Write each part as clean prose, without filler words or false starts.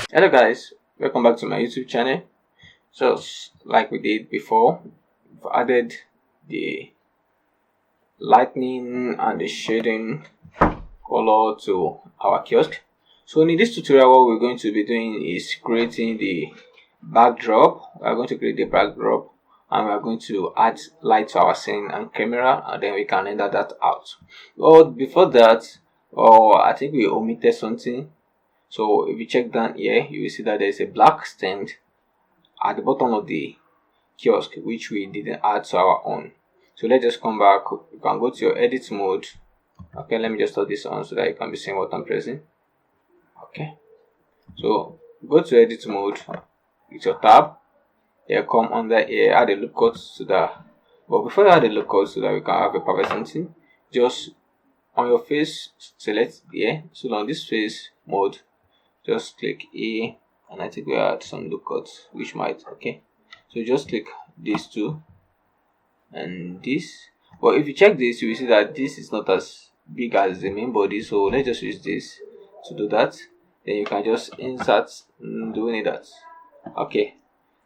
Hello guys, welcome back to my YouTube channel. Like we did before, we've added the lightning and the shading color to our kiosk. So in this tutorial, what we're going to be doing is creating the backdrop. We are going to create the backdrop and we are going to add light to our scene and camera, and then we can render that out. Well, before that, I think we omitted something. So if you check down here, you will see that there is a black stand at the bottom of the kiosk which we didn't add to our own. So let's just come back. You can go to your edit mode. Okay, let me just turn this on so that you can be seeing what I'm pressing. Okay, so go to edit mode with your tab. Then come under here, add a loop cut to that. But before you add a loop cut so that we can have a perfect something, just on your face select here. So on this face mode, just click A, and I think we add some loop cuts which might okay. So just click these two and this. But if you check this, you will see that this is not as big as the main body. So let's just use this to do that. Then you can just insert. Do we need that? Okay,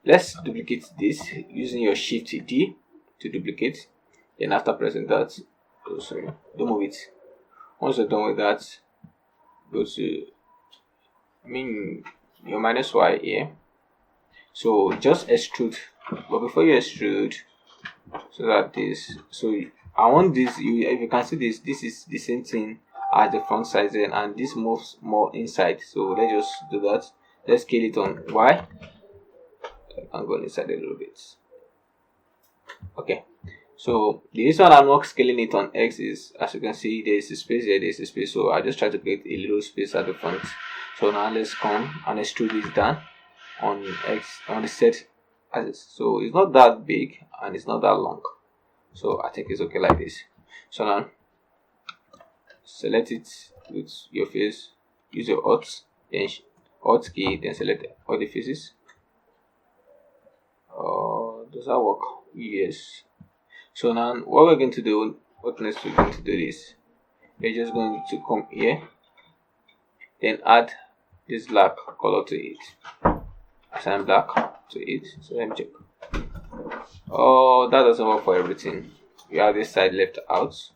let's duplicate this using your Shift D to duplicate. Then after pressing that, oh sorry, don't move it. Once you're done with that, go to your minus Y here. So just extrude, but before you extrude, so that this, so I want this, if you can see this is the same thing as the front side then, and this moves more inside. So let's just do that. Let's scale it on Y. I can go inside a little bit. Okay, so the reason I'm not scaling it on X is, as you can see, there is a space here, there is a space, so I just try to create a little space at the front. So now let's come and extrude this down on X, on the set axis. So it's not that big and it's not that long, so I think it's okay like this. So now select it with your face, use your Alt, then Alt key, then select all the faces. Does that work? Yes. So now what we're going to do, what next we're going to do is we're just going to come here, then add this black color to it, assign black to it. So let me check. Oh, that doesn't work for everything. We have this side left out, so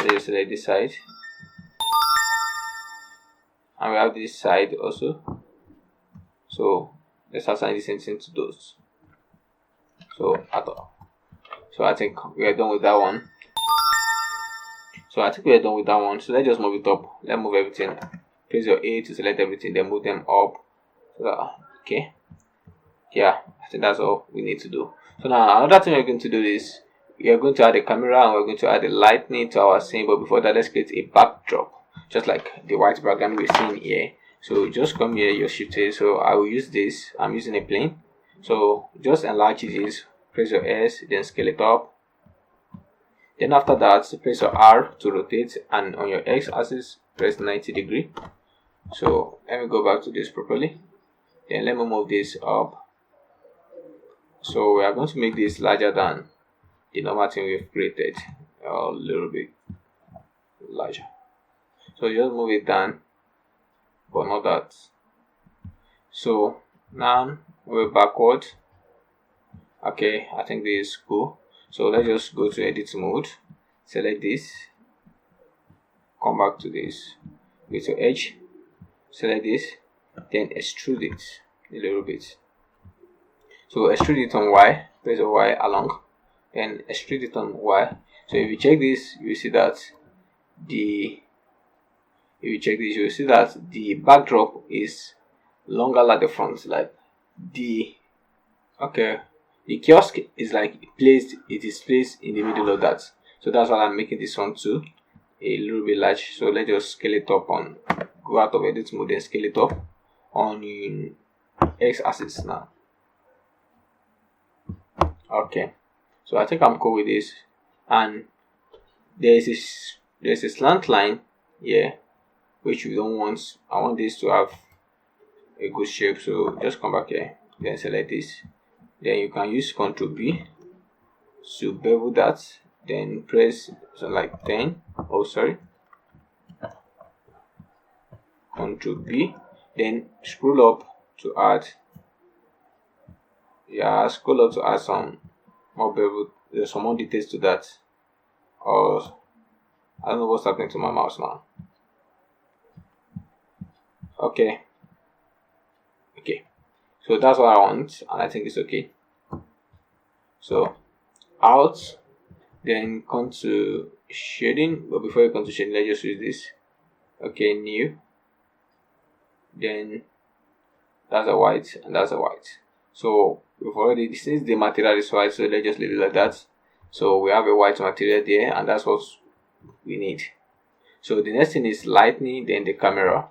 let's select this side, and we have this side also. So let's assign the same thing to those. So I think we are done with that one. So let's just move it up. Let's move everything. Press your A to select everything, then move them up. So that, okay. Yeah, I think that's all we need to do. So now another thing we're going to do is we are going to add a camera and we're going to add a lightning to our scene. But before that, let's create a backdrop, just like the white background we're seeing here. So just come here, your Shift A. So I will use this. I'm using a plane. So just enlarge this, press your S, then scale it up. Then after that, press your R to rotate, and on your X axis, press 90 degree. So let me go back to this properly. Then let me move this up. So we are going to make this larger than the normal thing we've created, a little bit larger. So just move it down, but not that. So now we're backward. Okay, I think this is cool. So let's just go to edit mode, select this, come back to this, go to edge, select this, then extrude it a little bit. So extrude it on Y, press the Y along, then extrude it on Y. So if you check this, you will see that the backdrop is longer at the front, like the kiosk is like placed in the middle of that. So that's why I'm making this one too a little bit large. So let's just scale it up on, go out of edit mode and scale it up on X axis now. Okay, so I think I'm cool with this, and there's a slant line here which we don't want. I want this to have a good shape, so just come back here, then select this, then you can use Ctrl B to bevel that, then press like 10, Ctrl B, Then scroll up to add, scroll up to add some more bevel, some more details to that. Or I don't know what's happening to my mouse now. Okay, so that's what I want, and I think it's okay. So out, then come to shading, but before you come to shading, let's just use this. Okay, new, then that's a white and that's a white. So we've already, since the material is white, so let's just leave it like that. So we have a white material there, and that's what we need. So the next thing is lightning, then the camera.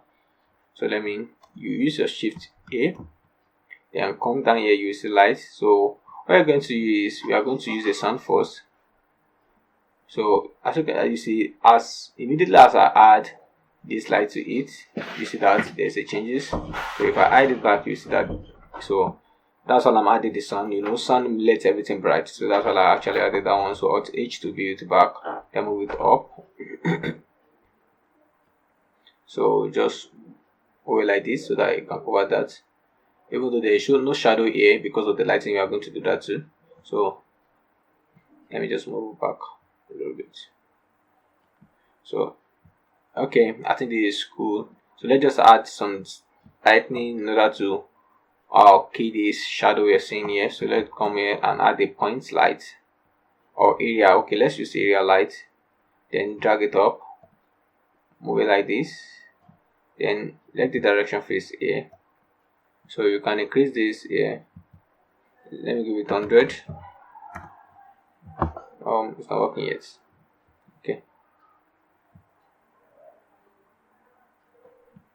So you use your shift A, then come down here, you see light. So what we're going to use is, we are going to use the sun first. So as you see, as immediately as I add this light to it, you see that there's a changes. So if I add it back, you see that. So that's all I'm adding the sun. Sun lets everything bright. So that's why I actually added that one. So Alt H to view it back, then move it up. So just move it like this so that you can cover that. Even though there is no shadow here because of the lighting, we are going to do that too. So let me just move it back a little bit. So okay, I think this is cool. So let's just add some lightning in order to key this shadow we are seeing here. So let's come here and add a point light or area. Okay, let's use area light. Then drag it up, move it like this. Then let the direction face here. So you can increase this here. Let me give it 100. It's not working yet. Okay.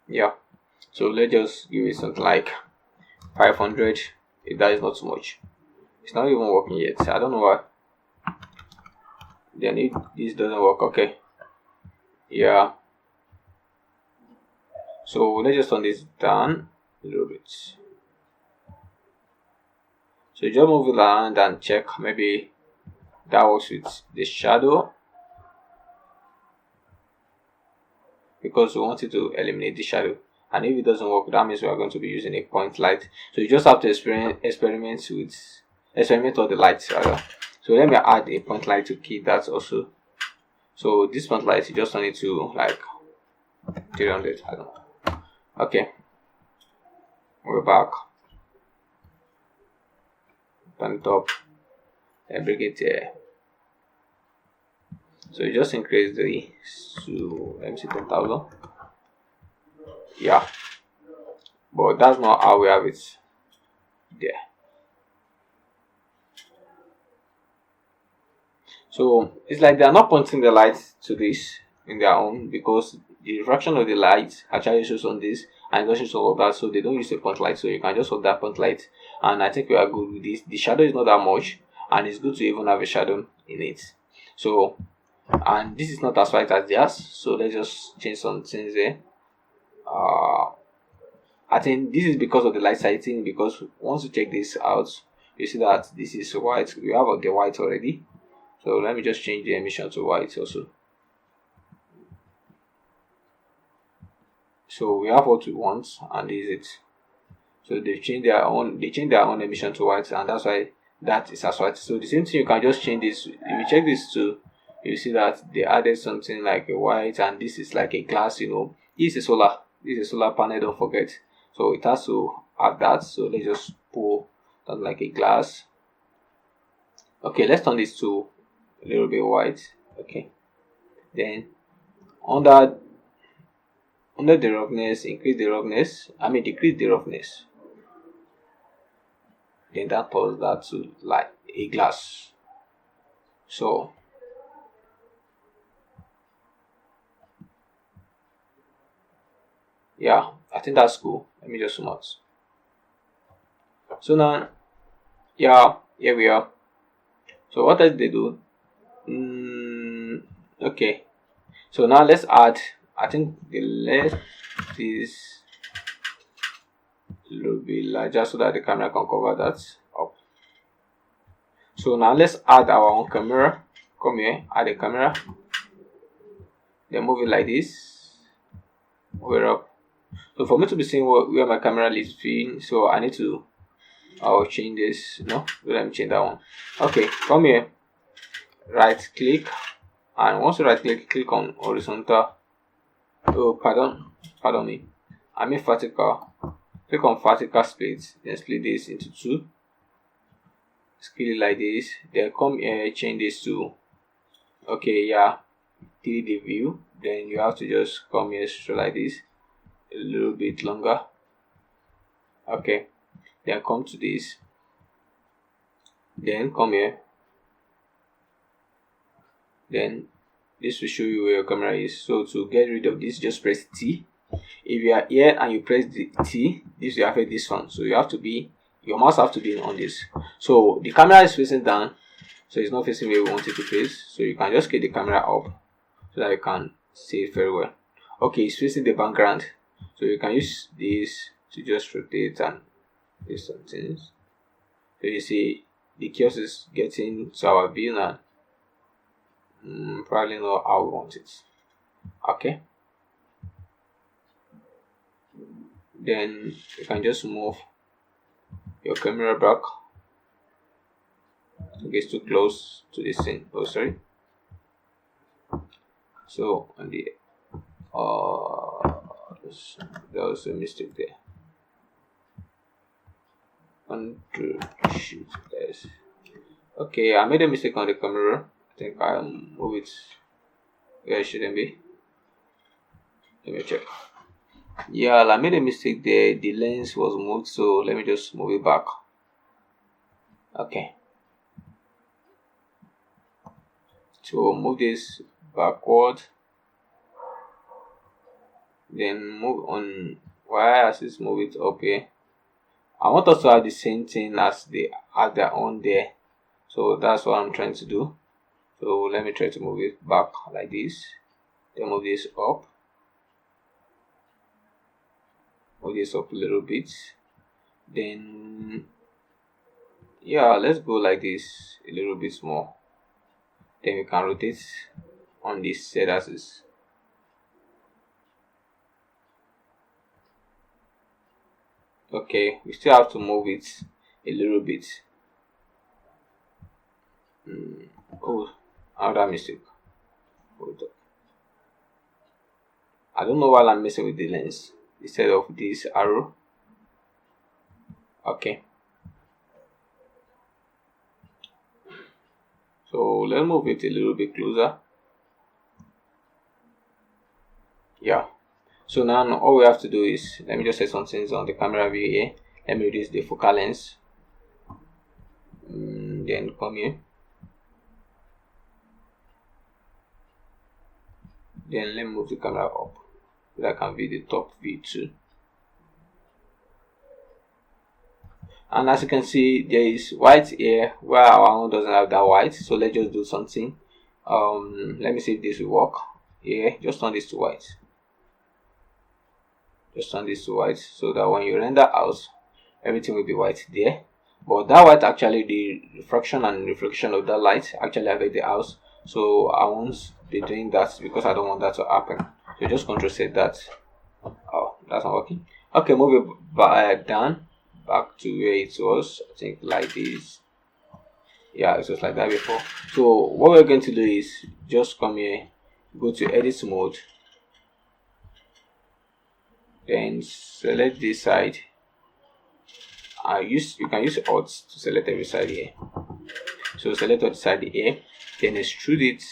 Yeah. So let's just give it something like 500. If that is not too much. It's not even working yet. I don't know why. Then if this doesn't work, okay. Yeah. So let's just turn this down a little bit. So just move it around and check, maybe that works with the shadow, because we wanted to eliminate the shadow. And if it doesn't work, that means we are going to be using a point light. So you just have to experiment with the lights rather. So let me add a point light to key that also. So this point light, you just want it to like 300. I don't know. Okay, we're back. Turn it up and bring it there. So you just increase the to MC 10,000. Yeah, but that's not how we have it there. So it's like they are not pointing the light to this in their own, because the refraction of the light actually shows on this and it doesn't show all that, so they don't use a point light. So you can just hold that point light, and I think we are good with this. The shadow is not that much, and it's good to even have a shadow in it. So, and this is not as white as theirs, so let's just change some things there. I think this is because of the light sighting, because once you check this out, you see that this is white. We have the white already. So let me just change the emission to white also. So we have what we want, and this is it. So they change their own emission to white, and that's why that is as white. So the same thing, you can just change this. If you check this too, you see that they added something like a white, and this is like a glass. This is a solar panel, don't forget. So it has to have that. So let's just pull that like a glass. Okay, let's turn this to a little bit white. Okay, then under the roughness, decrease the roughness. Then that turns that to like a glass. So yeah, I think that's cool. Let me just zoom out. So now, yeah, here we are. So what does they do? Okay, so now let's add, I think the left is a little bit larger so that the camera can cover that up. So now let's add our own camera. Come here, add a camera, then move it like this, move it up, So for me to be seeing where my camera is viewing, so I need to change this. No, let me change that one. Okay, come here, right click, and once you right click on horizontal. Oh, pardon me. I mean vertical. Click on vertical split, then split this into two. Split it like this. Then come here, change this to 3D view. Then you have to just come here straight like this, a little bit longer. Okay. Then come to this. Then come here. Then this will show you where your camera is. So to get rid of this, just press T. If you are here and you press the T, this will affect this one. So your mouse have to be on this. So the camera is facing down, so it's not facing where we want it to face. So you can just get the camera up so that you can see it very well. Okay, it's facing the background, so you can use this to just rotate and do some things. So you see the kiosk is getting to our view now. Probably not how we want it. Okay, then you can just move your camera back. Okay, it's too close to this thing. Oh, sorry. So on the there was a mistake there. Shoot, guys. Okay, I made a mistake on the camera. I think I'll move it where it shouldn't be. Let me check. Yeah, I made a mistake there. The lens was moved, so let me just move it back. Okay. So move this backward. Then move on y-axis, move it up here. I want us to have the same thing as they have their own there. So that's what I'm trying to do. So let me try to move it back like this. Then move this up. Move this up a little bit. Then let's go like this a little bit more. Then we can rotate on this Z axis. Okay, we still have to move it a little bit. Oh, another mistake. Hold up. I don't know why I'm messing with the lens instead of this arrow. Okay. So let's move it a little bit closer. Yeah. So now all we have to do is, let me just set some things on the camera view here. Let me reduce the focal length. Then come here. Then let me move the camera up so that I can view the top view too. And as you can see, there is white here where our one doesn't have that white. So let's just do something. Let me see if this will work. Here, just turn this to white. Just turn this to white so that when you render out, everything will be white there. But that white, actually the refraction and reflection of that light actually affect the house. So I won't be doing that because I don't want that to happen. So just control set that. Oh, that's not working. Okay, move it back down, back to where it was. I think like this. Yeah, it was like that before. So what we're going to do is just come here, go to edit mode, then select this side. You can use Alt to select every side here. So select the side here, then extrude it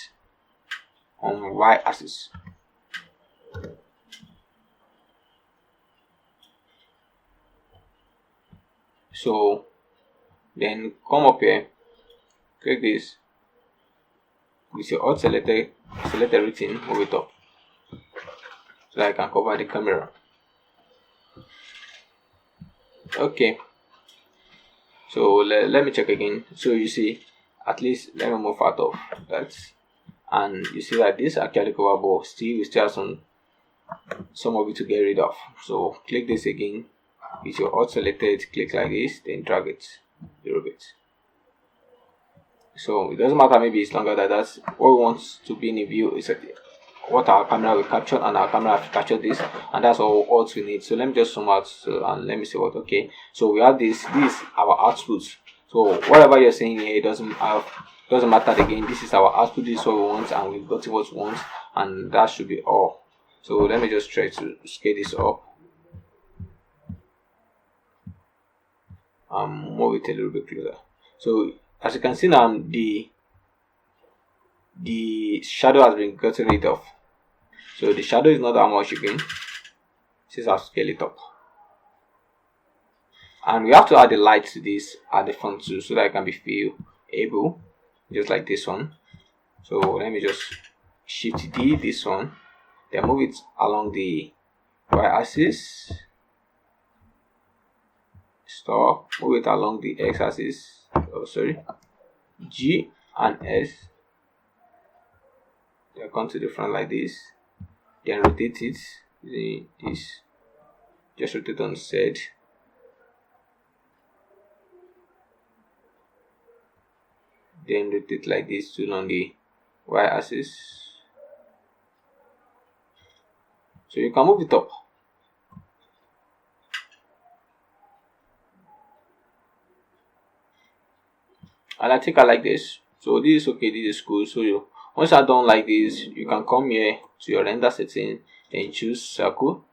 on y-axis. So then come up here, click this, with your Alt selected, select everything, move it up so that I can cover the camera. Okay, so let me check again. So you see, at least let me move out of that, and you see that this actually coverable. Still, we still have some of it to get rid of. So click this again with your Alt selected, click like this, then drag it a little bit. So it doesn't matter, maybe it's longer than that. What we want to be in a view is what our camera will capture, and our camera will capture this, and that's all we need. So let me just zoom out and let me see what. Okay, so we have this is our output. So whatever you're saying here, it doesn't matter again. This is our output, this is what we want, and we've got what we want, and that should be all. So let me just try to scale this up and move it a little bit closer. So as you can see now, the shadow has been gotten rid of. So the shadow is not that much again. This is how to scale it up. And we have to add the light to this at the front too, so that it can be viewable, just like this one. So let me just shift D this one, then move it along the y-axis. Stop, move it along the x-axis. Oh, sorry, G and S. Then come to the front like this. Then rotate it. Using this, just rotate on Z. Then rotate like this to on the y-axis. So you can move it up. And I think I like this. So this is okay, this is cool. So once you're done like this, you can come here to your render setting, then choose circle.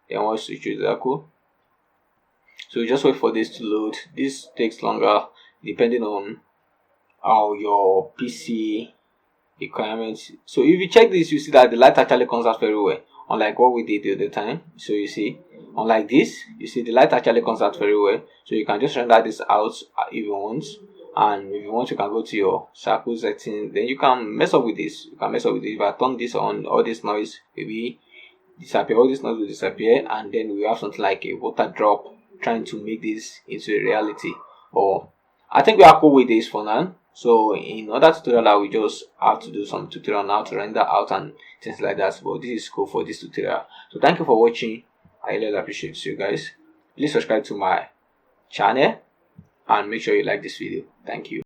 Then once you choose circle, so you just wait for this to load. This takes longer depending on how your PC requirements. So if you check this, you see that the light actually comes out very well, unlike what we did the other time. So you see, unlike this, you see the light actually comes out very well. So you can just render this out if you want, and if you want, you can go to your circle setting. Then you can mess up with this. You can mess up with it. If I turn this on, all this noise will be disappear. All this noise will disappear, and then we have something like a water drop trying to make this into a reality. Or I think we are cool with this for now. So in other tutorial, I will just have to do some tutorial now to render out and things like that. But this is cool for this tutorial. So thank you for watching. I really appreciate you guys. Please subscribe to my channel and make sure you like this video. Thank you.